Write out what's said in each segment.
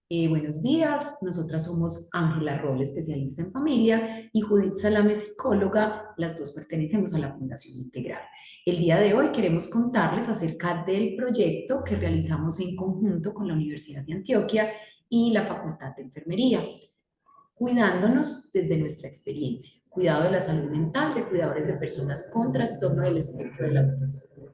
Buenos días, nosotras somos Ángela Roble, especialista en familia, y Judith Salame, psicóloga. Las dos pertenecemos a la Fundación Integral. El día de hoy queremos contarles acerca del proyecto que realizamos en conjunto con la Universidad de Antioquia y la Facultad de Enfermería, cuidándonos desde nuestra experiencia, cuidado de la salud mental de cuidadores de personas con trastorno del espectro del autismo.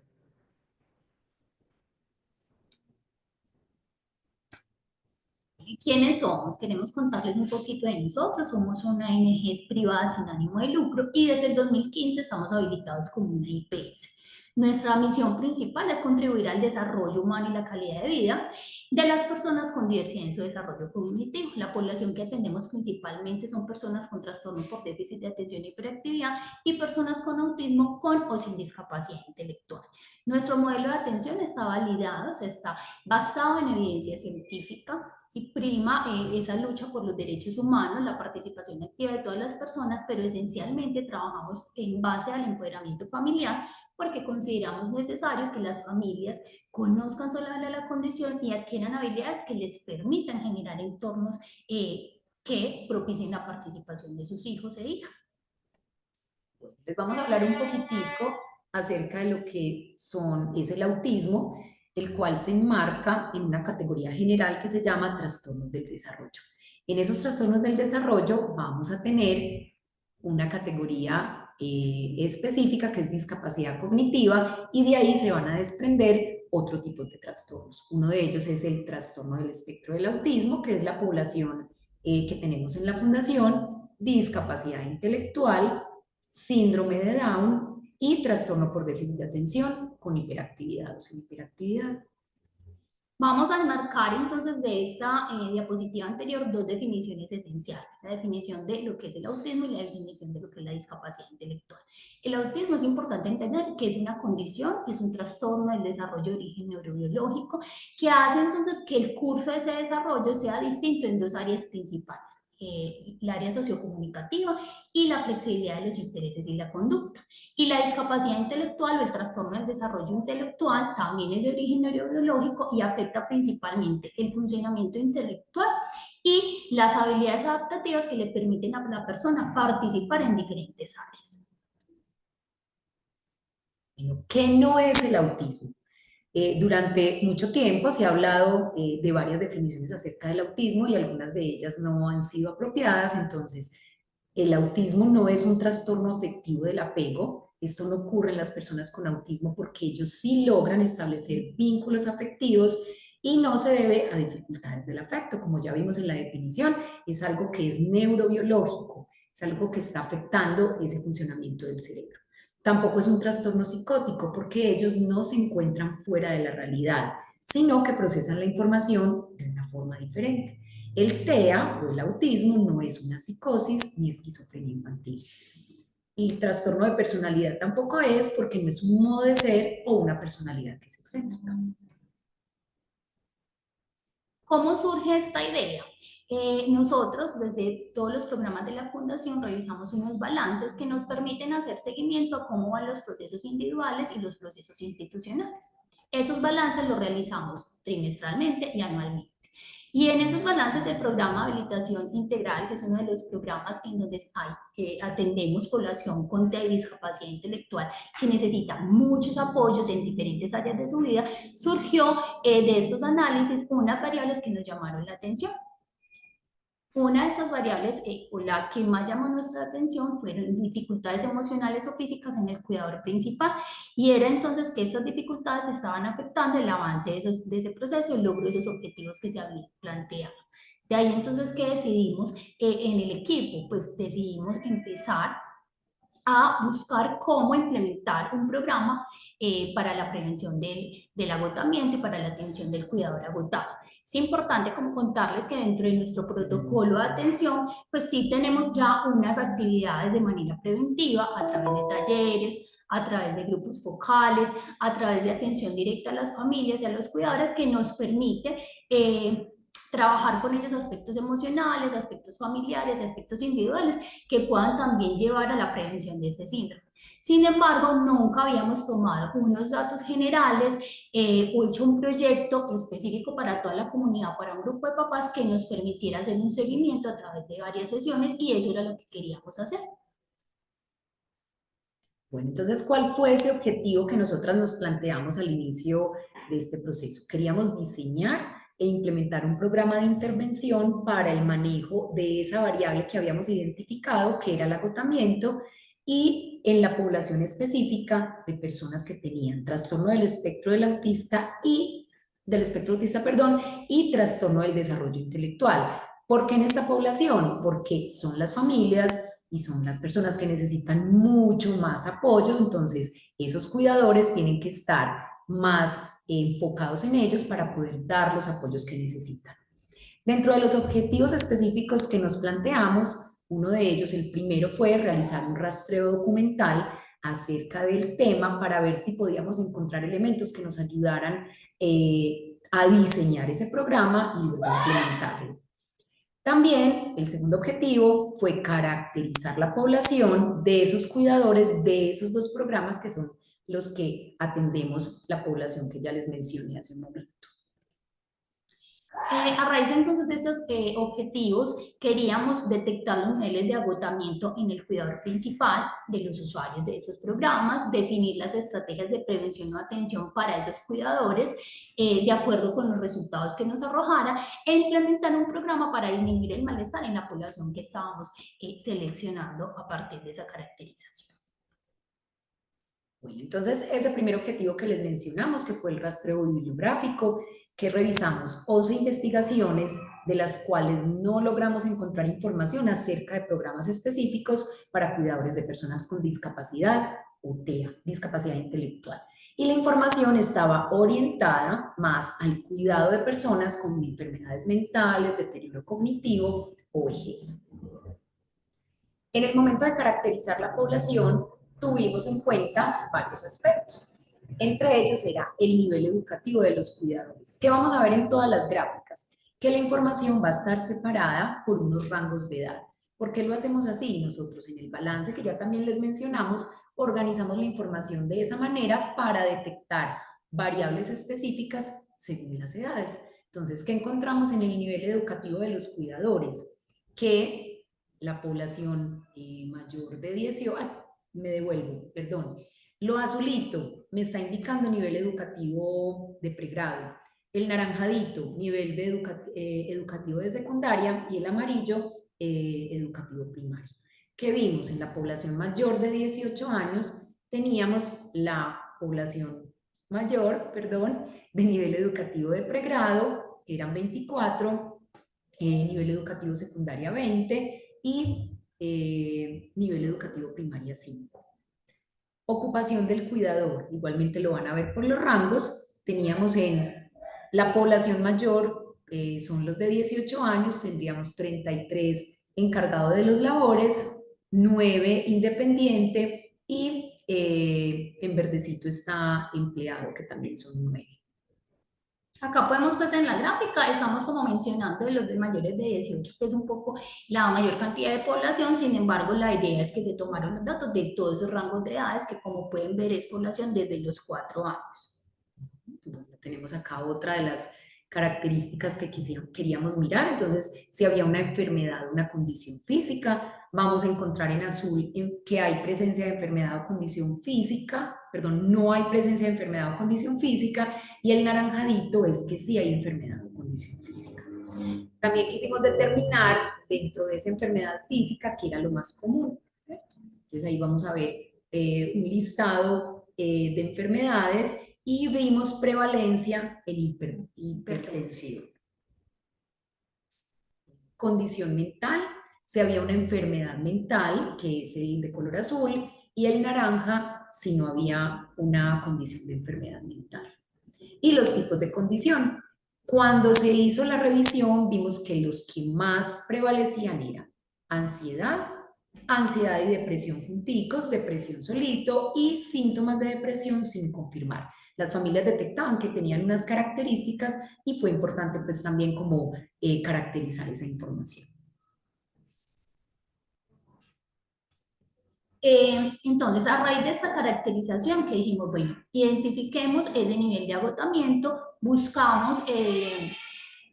¿Quiénes somos? Queremos contarles un poquito de nosotros. Somos una ONG privada sin ánimo de lucro y desde el 2015 estamos habilitados como una IPS. Nuestra misión principal es contribuir al desarrollo humano y la calidad de vida de las personas con diversidad en su desarrollo cognitivo. La población que atendemos principalmente son personas con trastorno por déficit de atención y hiperactividad y personas con autismo con o sin discapacidad intelectual. Nuestro modelo de atención está validado, o sea, está basado en evidencia científica. Sí, prima esa lucha por los derechos humanos, la participación activa de todas las personas, pero esencialmente trabajamos en base al empoderamiento familiar porque consideramos necesario que las familias conozcan sobre la condición y adquieran habilidades que les permitan generar entornos que propicien la participación de sus hijos e hijas. Les vamos a hablar un poquitico acerca de lo que es el autismo, el cual se enmarca en una categoría general que se llama trastornos del desarrollo. En esos trastornos del desarrollo vamos a tener una categoría específica que es discapacidad cognitiva, y de ahí se van a desprender otro tipo de trastornos. Uno de ellos es el trastorno del espectro del autismo, que es la población que tenemos en la fundación, discapacidad intelectual, síndrome de Down y trastorno por déficit de atención con hiperactividad o sin hiperactividad. Vamos a enmarcar entonces de esta diapositiva anterior dos definiciones esenciales, la definición de lo que es el autismo y la definición de lo que es la discapacidad intelectual. El autismo es importante entender que es una condición, es un trastorno del desarrollo de origen neurobiológico que hace entonces que el curso de ese desarrollo sea distinto en dos áreas principales. El área sociocomunicativa y la flexibilidad de los intereses y la conducta. Y la discapacidad intelectual o el trastorno del desarrollo intelectual también es de origen neurobiológico y afecta principalmente el funcionamiento intelectual y las habilidades adaptativas que le permiten a la persona participar en diferentes áreas. Bueno, ¿qué no es el autismo? Durante mucho tiempo se ha hablado de varias definiciones acerca del autismo y algunas de ellas no han sido apropiadas. Entonces, el autismo no es un trastorno afectivo del apego. Esto no ocurre en las personas con autismo porque ellos sí logran establecer vínculos afectivos y no se debe a dificultades del afecto. Como ya vimos en la definición, es algo que es neurobiológico, es algo que está afectando ese funcionamiento del cerebro. Tampoco es un trastorno psicótico porque ellos no se encuentran fuera de la realidad, sino que procesan la información de una forma diferente. El TEA o el autismo no es una psicosis ni esquizofrenia infantil. Y trastorno de personalidad tampoco es, porque no es un modo de ser o una personalidad que es excéntrica. ¿Cómo surge esta idea? Nosotros, desde todos los programas de la Fundación, realizamos unos balances que nos permiten hacer seguimiento a cómo van los procesos individuales y los procesos institucionales. Esos balances los realizamos trimestralmente y anualmente. Y en esos balances del programa de habilitación integral, que es uno de los programas en donde atendemos población con discapacidad intelectual que necesita muchos apoyos en diferentes áreas de su vida, surgió de estos análisis unas variables que nos llamaron la atención. Una de esas variables, o la que más llamó nuestra atención, fueron dificultades emocionales o físicas en el cuidador principal, y era entonces que estas dificultades estaban afectando el avance de ese proceso, el logro de esos objetivos que se habían planteado. De ahí entonces que decidimos en el equipo, pues decidimos empezar a buscar cómo implementar un programa para la prevención del agotamiento y para la atención del cuidador agotado. Es importante como contarles que dentro de nuestro protocolo de atención, pues sí tenemos ya unas actividades de manera preventiva a través de talleres, a través de grupos focales, a través de atención directa a las familias y a los cuidadores que nos permite trabajar con ellos aspectos emocionales, aspectos familiares, aspectos individuales que puedan también llevar a la prevención de ese síndrome. Sin embargo, nunca habíamos tomado unos datos generales o hecho un proyecto específico para toda la comunidad, para un grupo de papás que nos permitiera hacer un seguimiento a través de varias sesiones y eso era lo que queríamos hacer. Bueno, entonces, ¿cuál fue ese objetivo que nosotras nos planteamos al inicio de este proceso? Queríamos diseñar e implementar un programa de intervención para el manejo de esa variable que habíamos identificado, que era el agotamiento, y en la población específica de personas que tenían trastorno del espectro del autista y del espectro autista, perdón, y trastorno del desarrollo intelectual. ¿Por qué en esta población? Porque son las familias y son las personas que necesitan mucho más apoyo, entonces esos cuidadores tienen que estar más enfocados en ellos para poder dar los apoyos que necesitan. Dentro de los objetivos específicos que nos planteamos, uno de ellos, el primero, fue realizar un rastreo documental acerca del tema para ver si podíamos encontrar elementos que nos ayudaran a diseñar ese programa y luego implementarlo. También el segundo objetivo fue caracterizar la población de esos cuidadores de esos dos programas que son los que atendemos la población que ya les mencioné hace un momento. A raíz entonces de esos objetivos, queríamos detectar los niveles de agotamiento en el cuidador principal de los usuarios de esos programas, definir las estrategias de prevención o atención para esos cuidadores, de acuerdo con los resultados que nos arrojara, e implementar un programa para disminuir el malestar en la población que estábamos seleccionando a partir de esa caracterización. Bueno, entonces ese primer objetivo que les mencionamos, que fue el rastreo bibliográfico, que revisamos 11 investigaciones de las cuales no logramos encontrar información acerca de programas específicos para cuidadores de personas con discapacidad o TEA, discapacidad intelectual. Y la información estaba orientada más al cuidado de personas con enfermedades mentales, deterioro cognitivo o vejez. En el momento de caracterizar la población, tuvimos en cuenta varios aspectos. Entre ellos era el nivel educativo de los cuidadores, que vamos a ver en todas las gráficas, que la información va a estar separada por unos rangos de edad. ¿Por qué lo hacemos así? Nosotros en el balance que ya también les mencionamos, organizamos la información de esa manera para detectar variables específicas según las edades. Entonces, ¿qué encontramos en el nivel educativo de los cuidadores? Que la población mayor de 18, me devuelvo, perdón. Lo azulito me está indicando nivel educativo de pregrado, el naranjadito nivel de educativo de secundaria y el amarillo educativo primario. ¿Qué vimos? En la población mayor de 18 años teníamos la población mayor, perdón, de nivel educativo de pregrado, eran 24, nivel educativo secundaria 20 y nivel educativo primaria 5. Ocupación del cuidador, igualmente lo van a ver por los rangos, teníamos en la población mayor, son los de 18 años, tendríamos 33 encargado de los labores, 9 independiente y en verdecito está empleado, que también son 9. Acá podemos, pues en la gráfica, estamos como mencionando de los de mayores de 18, que es un poco la mayor cantidad de población. Sin embargo, la idea es que se tomaron los datos de todos esos rangos de edades, que como pueden ver es población desde los 4 años. Bueno, tenemos acá otra de las características que queríamos mirar. Entonces, si había una enfermedad, una condición física, vamos a encontrar en azul que hay presencia de enfermedad o condición física, perdón, no hay presencia de enfermedad o condición física, y el naranjadito es que sí hay enfermedad o condición física. También quisimos determinar dentro de esa enfermedad física qué era lo más común, ¿cierto? Entonces ahí vamos a ver un listado de enfermedades y vimos prevalencia en hipertensión. Condición mental, si había una enfermedad mental, que es el de color azul, y el naranja si no había una condición de enfermedad mental. Y los tipos de condición. Cuando se hizo la revisión, vimos que los que más prevalecían eran ansiedad, ansiedad y depresión junticos, depresión solito y síntomas de depresión sin confirmar. Las familias detectaban que tenían unas características y fue importante pues también como caracterizar esa información. Entonces, a raíz de esta caracterización que dijimos, bueno, identifiquemos ese nivel de agotamiento, buscamos qué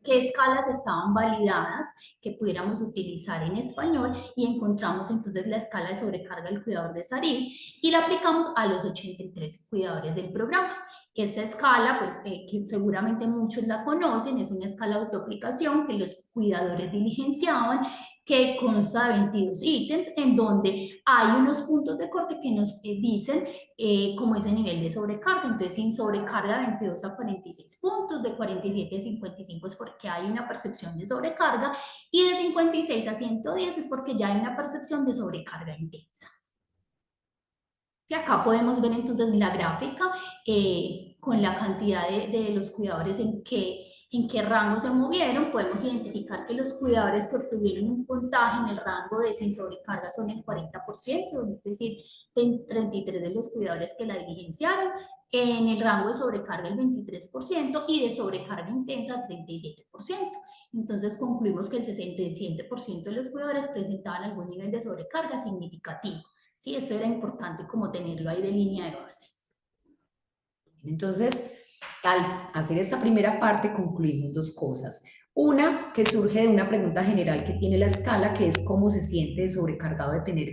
escalas estaban validadas que pudiéramos utilizar en español y encontramos entonces la escala de sobrecarga del cuidador de Saril y la aplicamos a los 83 cuidadores del programa. Esta escala, pues que seguramente muchos la conocen, es una escala de autoaplicación que los cuidadores diligenciaban, que consta de 22 ítems, en donde hay unos puntos de corte que nos dicen como ese nivel de sobrecarga. Entonces, sin sobrecarga de 22 a 46 puntos, de 47 a 55 es porque hay una percepción de sobrecarga, y de 56 a 110 es porque ya hay una percepción de sobrecarga intensa. Y acá podemos ver entonces la gráfica con la cantidad de los cuidadores en qué rango se movieron. Podemos identificar que los cuidadores que obtuvieron un puntaje en el rango de sin sobrecarga son el 40%, es decir, 33 de los cuidadores que la diligenciaron, en el rango de sobrecarga el 23% y de sobrecarga intensa 37%. Entonces concluimos que el 67% de los cuidadores presentaban algún nivel de sobrecarga significativo. Sí, eso era importante como tenerlo ahí de línea de base. Entonces, al hacer esta primera parte concluimos dos cosas. Una, que surge de una pregunta general que tiene la escala, que es cómo se siente sobrecargado de tener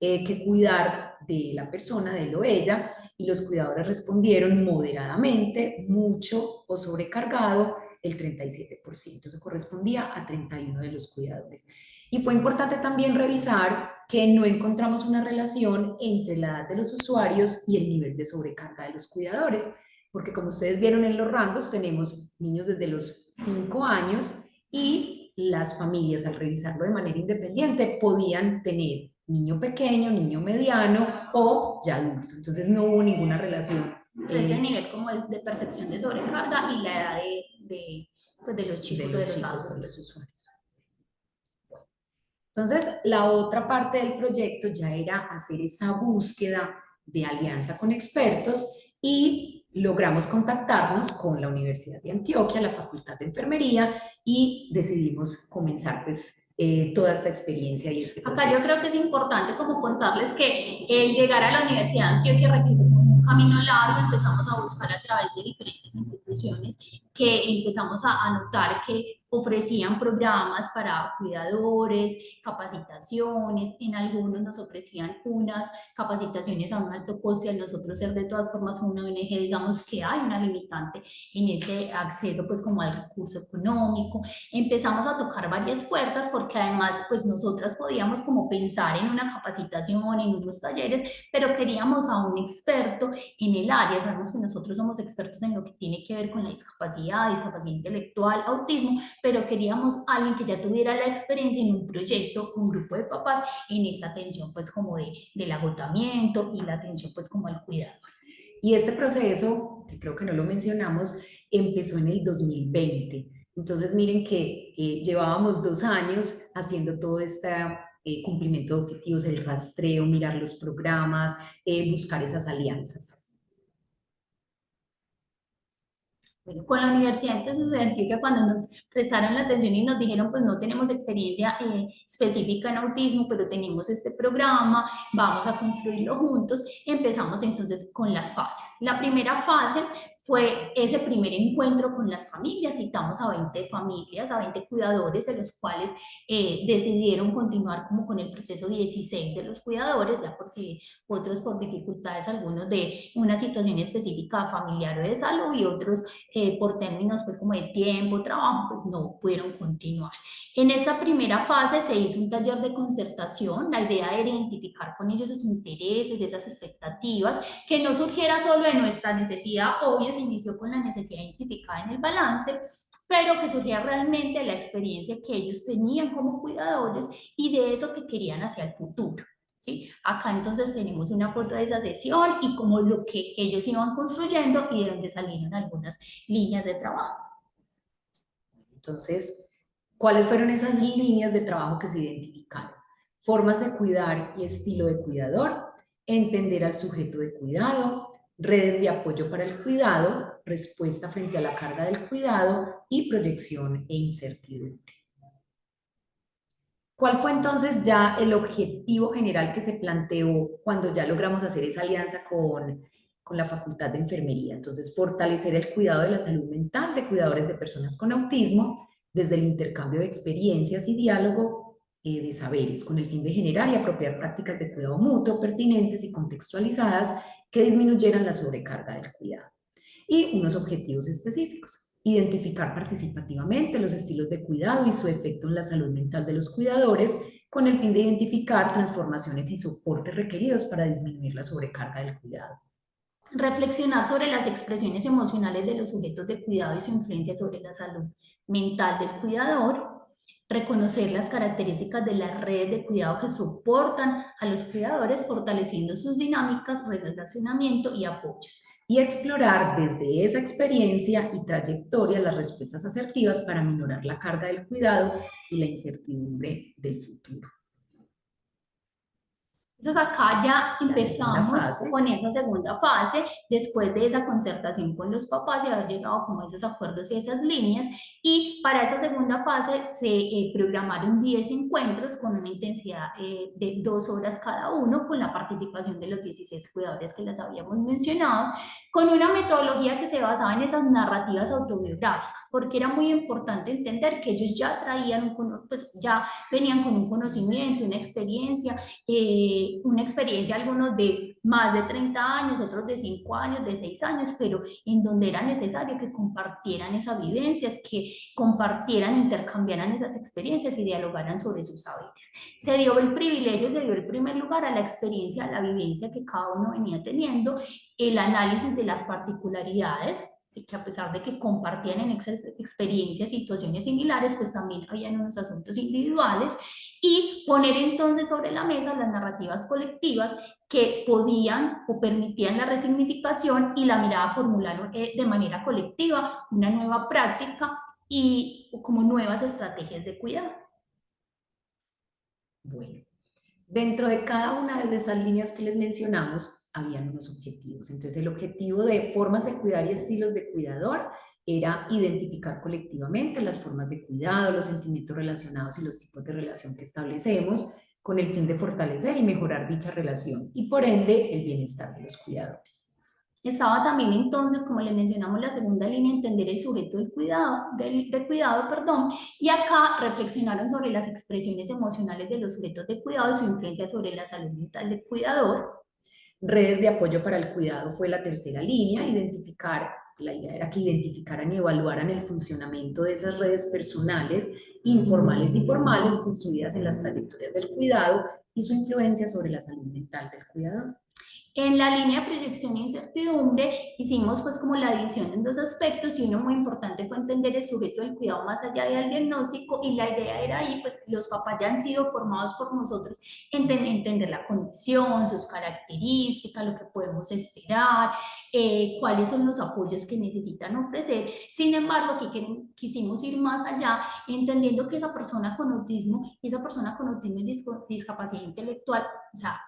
que cuidar de la persona, de él o ella, y los cuidadores respondieron moderadamente, mucho o sobrecargado, el 37%, eso correspondía a 31 de los cuidadores. Y fue importante también revisar que no encontramos una relación entre la edad de los usuarios y el nivel de sobrecarga de los cuidadores, porque como ustedes vieron en los rangos, tenemos niños desde los 5 años y las familias, al revisarlo de manera independiente, podían tener niño pequeño, niño mediano o ya adulto. Entonces no hubo ninguna relación. Ese nivel como de percepción de sobrecarga y la edad pues de los chicos, de los usuarios. Entonces, la otra parte del proyecto ya era hacer esa búsqueda de alianza con expertos y logramos contactarnos con la Universidad de Antioquia, la Facultad de Enfermería, y decidimos comenzar pues toda esta experiencia y este proceso. Acá yo creo que es importante como contarles que el llegar a la Universidad de Antioquia requiere un camino largo. Empezamos a buscar a través de diferentes instituciones que empezamos a notar que ofrecían programas para cuidadores, capacitaciones, en algunos nos ofrecían unas capacitaciones a un alto costo y al nosotros ser de todas formas una ONG, digamos que hay una limitante en ese acceso pues como al recurso económico. Empezamos a tocar varias puertas porque además pues nosotras podíamos como pensar en una capacitación, en unos talleres, pero queríamos a un experto en el área. Sabemos que nosotros somos expertos en lo que tiene que ver con la discapacidad, discapacidad intelectual, autismo, pero queríamos a alguien que ya tuviera la experiencia en un proyecto con un grupo de papás en esta atención pues como del agotamiento y la atención pues como al cuidado. Y este proceso, que creo que no lo mencionamos, empezó en el 2020. Entonces miren que llevábamos 2 años haciendo todo este cumplimiento de objetivos, el rastreo, mirar los programas, buscar esas alianzas. Bueno, con la universidad entonces se sentió que cuando nos prestaron la atención y nos dijeron pues no tenemos experiencia específica en autismo, pero tenemos este programa, vamos a construirlo juntos, empezamos entonces con las fases. La primera fase fue ese primer encuentro con las familias. Citamos a 20 familias, a 20 cuidadores, de los cuales decidieron continuar como con el proceso 16 de los cuidadores, ya porque otros por dificultades, algunos de una situación específica familiar o de salud, y otros por términos pues como de tiempo, trabajo, pues no pudieron continuar. En esa primera fase se hizo un taller de concertación. La idea era identificar con ellos sus intereses, esas expectativas, que no surgiera solo de nuestra necesidad. Obvio, se inició con la necesidad identificada en el balance, pero que surgía realmente la experiencia que ellos tenían como cuidadores y de eso que querían hacia el futuro. ¿Sí? Acá entonces tenemos una foto de esa sesión y como lo que ellos iban construyendo y de donde salieron algunas líneas de trabajo. Entonces, ¿cuáles fueron esas líneas de trabajo que se identificaron? Formas de cuidar y estilo de cuidador, entender al sujeto de cuidado, redes de apoyo para el cuidado, respuesta frente a la carga del cuidado y proyección e incertidumbre. ¿Cuál fue entonces ya el objetivo general que se planteó cuando ya logramos hacer esa alianza con la Facultad de Enfermería? Entonces, fortalecer el cuidado de la salud mental de cuidadores de personas con autismo desde el intercambio de experiencias y diálogo de saberes, con el fin de generar y apropiar prácticas de cuidado mutuo pertinentes y contextualizadas que disminuyeran la sobrecarga del cuidado. Y unos objetivos específicos: identificar participativamente los estilos de cuidado y su efecto en la salud mental de los cuidadores, con el fin de identificar transformaciones y soportes requeridos para disminuir la sobrecarga del cuidado. Reflexionar sobre las expresiones emocionales de los sujetos de cuidado y su influencia sobre la salud mental del cuidador. Reconocer las características de las redes de cuidado que soportan a los cuidadores, fortaleciendo sus dinámicas, relacionamiento y apoyos. Y explorar desde esa experiencia y trayectoria las respuestas asertivas para minorar la carga del cuidado y la incertidumbre del futuro. Entonces acá ya La segunda empezamos fase. con esa segunda fase, después de esa concertación con los papás y haber llegado como a esos acuerdos y esas líneas, y para esa segunda fase se programaron 10 encuentros con una intensidad de 2 horas cada uno, con la participación de los 16 cuidadores que les habíamos mencionado, con una metodología que se basaba en esas narrativas autobiográficas, porque era muy importante entender que ellos ya traían, pues ya venían con un conocimiento, una experiencia algunos de más de 30 años, otros de 5 años, de 6 años, pero en donde era necesario que compartieran esas vivencias, que compartieran, intercambiaran esas experiencias y dialogaran sobre sus saberes. Se dio el privilegio, se dio el primer lugar a la experiencia, a la vivencia que cada uno venía teniendo, el análisis de las particularidades, sí, que a pesar de que compartían en experiencias, situaciones similares, pues también habían unos asuntos individuales, y poner entonces sobre la mesa las narrativas colectivas que podían o permitían la resignificación y la mirada formular de manera colectiva una nueva práctica y como nuevas estrategias de cuidado. Bueno, dentro de cada una de esas líneas que les mencionamos, habían unos objetivos. Entonces, el objetivo de formas de cuidar y estilos de cuidador era identificar colectivamente las formas de cuidado, los sentimientos relacionados y los tipos de relación que establecemos, con el fin de fortalecer y mejorar dicha relación y, por ende, el bienestar de los cuidadores. Estaba también entonces, como le mencionamos, la segunda línea, entender el sujeto del cuidado, de cuidado, perdón, y acá reflexionaron sobre las expresiones emocionales de los sujetos de cuidado y su influencia sobre la salud mental del cuidador. Redes de apoyo para el cuidado fue la tercera línea. La idea era que identificaran y evaluaran el funcionamiento de esas redes personales, informales y formales, construidas en las trayectorias del cuidado y su influencia sobre la salud mental del cuidador. En la línea de proyección e incertidumbre hicimos pues como la división en dos aspectos, y uno muy importante fue entender el sujeto del cuidado más allá del diagnóstico, y la idea era ahí, pues los papás ya han sido formados por nosotros, entender la condición, sus características, lo que podemos esperar, cuáles son los apoyos que necesitan ofrecer. Sin embargo, aquí quisimos ir más allá, entendiendo que esa persona con autismo y discapacidad intelectual, o sea,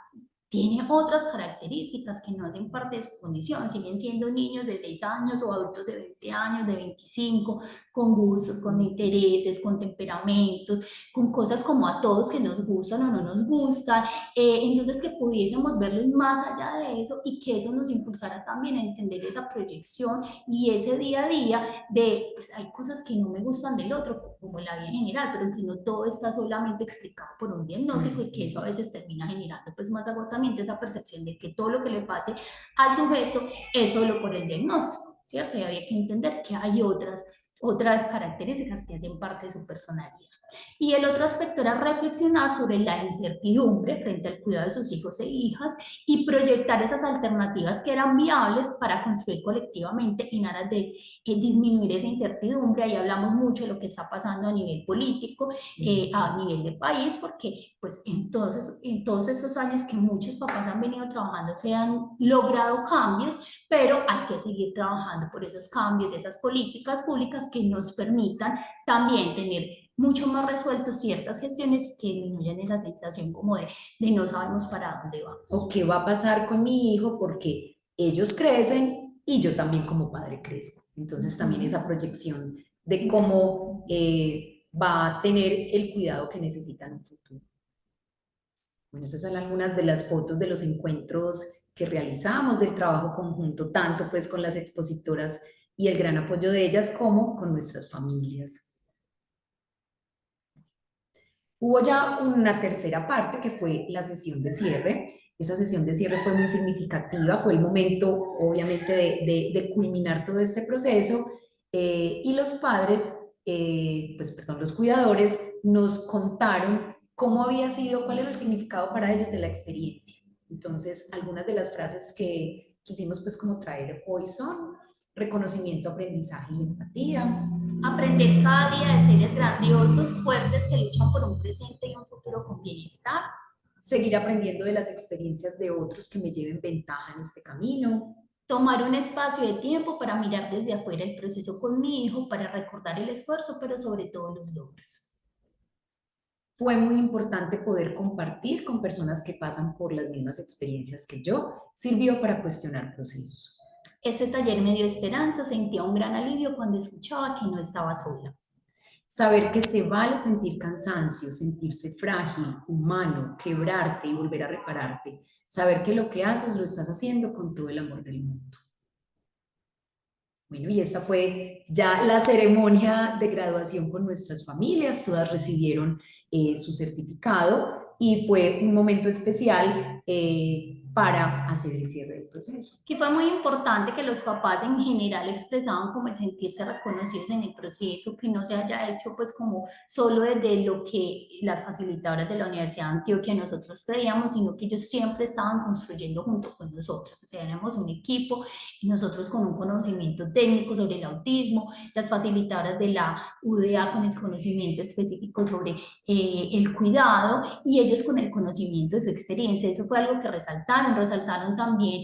tiene otras características que no hacen parte de su condición, siguen siendo niños de 6 años o adultos de 20 años, de 25, con gustos, con intereses, con temperamentos, con cosas como a todos que nos gustan o no nos gustan, entonces que pudiésemos verlos más allá de eso y que eso nos impulsara también a entender esa proyección y ese día a día de, pues hay cosas que no me gustan del otro, como la vida en general, pero que no todo está solamente explicado por un diagnóstico y que eso a veces termina generando pues más agotamiento, esa percepción de que todo lo que le pase al sujeto es solo por el diagnóstico, ¿cierto? Y había que entender que hay otras características que hacen parte de su personalidad. Y el otro aspecto era reflexionar sobre la incertidumbre frente al cuidado de sus hijos e hijas y proyectar esas alternativas que eran viables para construir colectivamente en aras de disminuir esa incertidumbre. Ahí hablamos mucho de lo que está pasando a nivel político, a nivel de país, porque pues entonces en todos estos años que muchos papás han venido trabajando se han logrado cambios, pero hay que seguir trabajando por esos cambios, esas políticas públicas que nos permitan también tener mucho más resueltos ciertas gestiones que disminuyen esa sensación como de no sabemos para dónde vamos. ¿O qué va a pasar con mi hijo? Porque ellos crecen y yo también como padre crezco. Entonces también esa proyección de cómo va a tener el cuidado que necesita en un futuro. Bueno, esas son algunas de las fotos de los encuentros que realizamos, del trabajo conjunto, tanto pues con las expositoras y el gran apoyo de ellas como con nuestras familias. Hubo ya una tercera parte que fue la sesión de cierre. Esa sesión de cierre fue muy significativa, fue el momento obviamente de culminar todo este proceso y los padres, pues perdón, los cuidadores nos contaron cómo había sido, cuál era el significado para ellos de la experiencia. Entonces, algunas de las frases que quisimos pues como traer hoy son reconocimiento, aprendizaje y empatía. Aprender cada día de seres grandiosos, fuertes, que luchan por un presente y un futuro con bienestar. Seguir aprendiendo de las experiencias de otros que me lleven ventaja en este camino. Tomar un espacio de tiempo para mirar desde afuera el proceso con mi hijo, para recordar el esfuerzo, pero sobre todo los logros. Fue muy importante poder compartir con personas que pasan por las mismas experiencias que yo. Sirvió para cuestionar procesos. Ese taller me dio esperanza, sentía un gran alivio cuando escuchaba que no estaba sola. Saber que se vale sentir cansancio, sentirse frágil, humano, quebrarte y volver a repararte. Saber que lo que haces lo estás haciendo con todo el amor del mundo. Bueno, y esta fue ya la ceremonia de graduación con nuestras familias. Todas recibieron su certificado y fue un momento especial para hacer el cierre del proceso. Que fue muy importante que los papás en general expresaban como el sentirse reconocidos en el proceso, que no se haya hecho pues como solo desde lo que las facilitadoras de la Universidad de Antioquia nosotros creíamos, sino que ellos siempre estaban construyendo junto con nosotros, o sea, éramos un equipo y nosotros con un conocimiento técnico sobre el autismo, las facilitadoras de la UDA con el conocimiento específico sobre el cuidado y ellos con el conocimiento de su experiencia. Eso fue algo que resaltaron también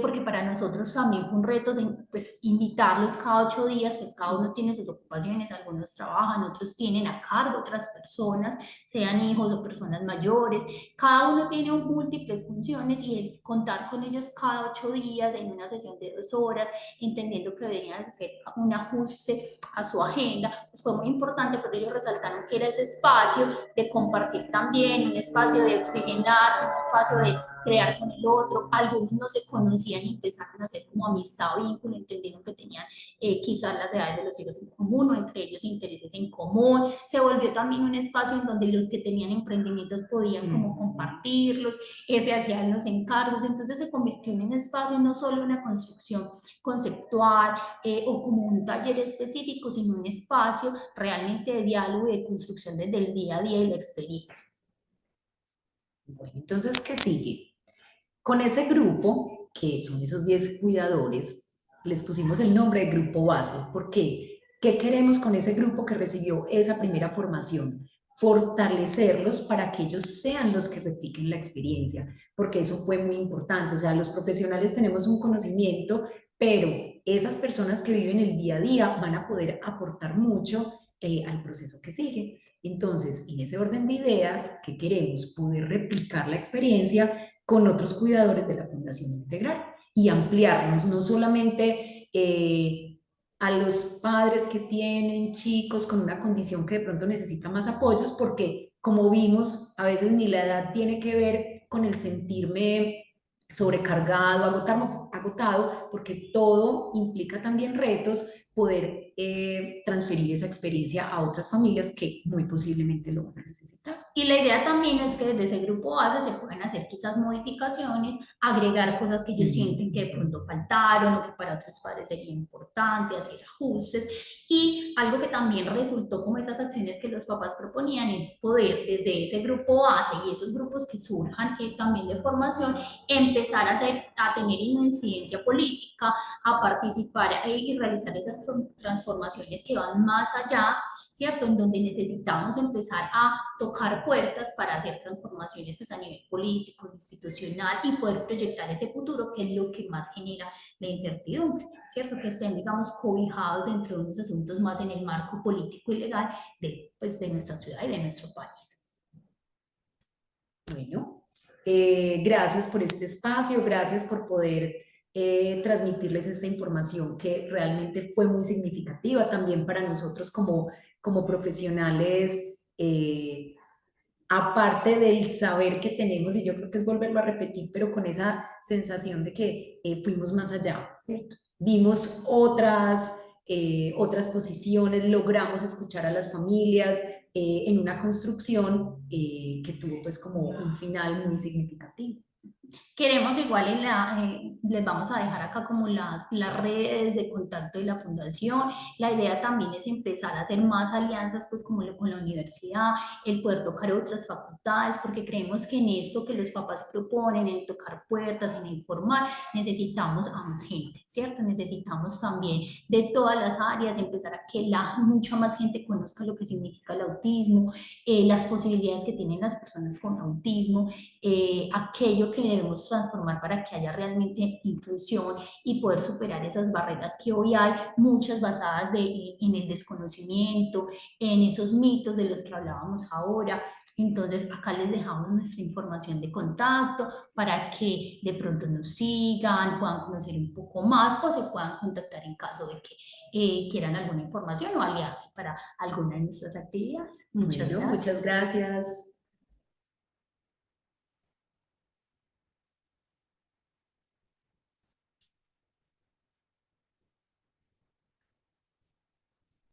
porque para nosotros también fue un reto de pues, invitarlos cada 8 días, pues cada uno tiene sus ocupaciones, algunos trabajan, otros tienen a cargo otras personas, sean hijos o personas mayores, cada uno tiene múltiples funciones y el contar con ellos cada 8 días en una sesión de 2 horas, entendiendo que deberían hacer un ajuste a su agenda, pues fue muy importante, pero ellos resaltaron que era ese espacio de compartir también, un espacio de oxigenarse, un espacio de crear con el otro, algunos no se conocían y empezaron a hacer como amistad o vínculo, entendieron que tenían quizás las edades de los hijos en común o entre ellos intereses en común, se volvió también un espacio en donde los que tenían emprendimientos podían como compartirlos, se hacían los encargos, entonces se convirtió en un espacio no solo una construcción conceptual o como un taller específico, sino un espacio realmente de diálogo y de construcción desde el día a día y la experiencia. Bueno, entonces, ¿qué sigue? Con ese grupo, que son esos 10 cuidadores, les pusimos el nombre de grupo base. ¿Por qué? ¿Qué queremos con ese grupo que recibió esa primera formación? Fortalecerlos para que ellos sean los que repliquen la experiencia, porque eso fue muy importante. O sea, los profesionales tenemos un conocimiento, pero esas personas que viven el día a día van a poder aportar mucho al proceso que sigue. Entonces, en ese orden de ideas, ¿qué queremos? Poder replicar la experiencia con otros cuidadores de la Fundación Integral y ampliarnos no solamente a los padres que tienen chicos con una condición que de pronto necesita más apoyos, porque como vimos, a veces ni la edad tiene que ver con el sentirme sobrecargado, agotado, porque todo implica también retos, poder transferir esa experiencia a otras familias que muy posiblemente lo van a necesitar. Y la idea también es que desde ese grupo base se pueden hacer quizás modificaciones, agregar cosas que ellos sienten que de pronto faltaron o que para otros padres sería importante, hacer ajustes. Y algo que también resultó como esas acciones que los papás proponían es poder desde ese grupo base y esos grupos que surjan también de formación, empezar a tener una incidencia política, a participar y realizar esas transformaciones que van más allá, ¿cierto? En donde necesitamos empezar a tocar puertas para hacer transformaciones pues, a nivel político, institucional y poder proyectar ese futuro que es lo que más genera la incertidumbre, ¿cierto? Que estén, digamos, cobijados entre unos asuntos más en el marco político y legal de, pues, de nuestra ciudad y de nuestro país. Bueno, gracias por este espacio, gracias por poder transmitirles esta información que realmente fue muy significativa también para nosotros como profesionales. Aparte del saber que tenemos, y yo creo que es volverlo a repetir, pero con esa sensación de que fuimos más allá, ¿cierto? Vimos otras posiciones, logramos escuchar a las familias en una construcción que tuvo pues como un final muy significativo. Queremos igual les vamos a dejar acá como las redes de contacto de la fundación. La idea también es empezar a hacer más alianzas pues como con la universidad, el poder tocar otras facultades, porque creemos que en esto que los papás proponen, en tocar puertas, en informar, necesitamos a más gente, ¿cierto? Necesitamos también de todas las áreas empezar a que mucha más gente conozca lo que significa el autismo, las posibilidades que tienen las personas con autismo, aquello que debemos transformar para que haya realmente inclusión y poder superar esas barreras que hoy hay, muchas basadas en el desconocimiento, en esos mitos de los que hablábamos ahora. Entonces, acá les dejamos nuestra información de contacto para que de pronto nos sigan, puedan conocer un poco más o se puedan contactar en caso de que quieran alguna información o aliarse para alguna de nuestras actividades. Muchas Bueno, muchas gracias. gracias.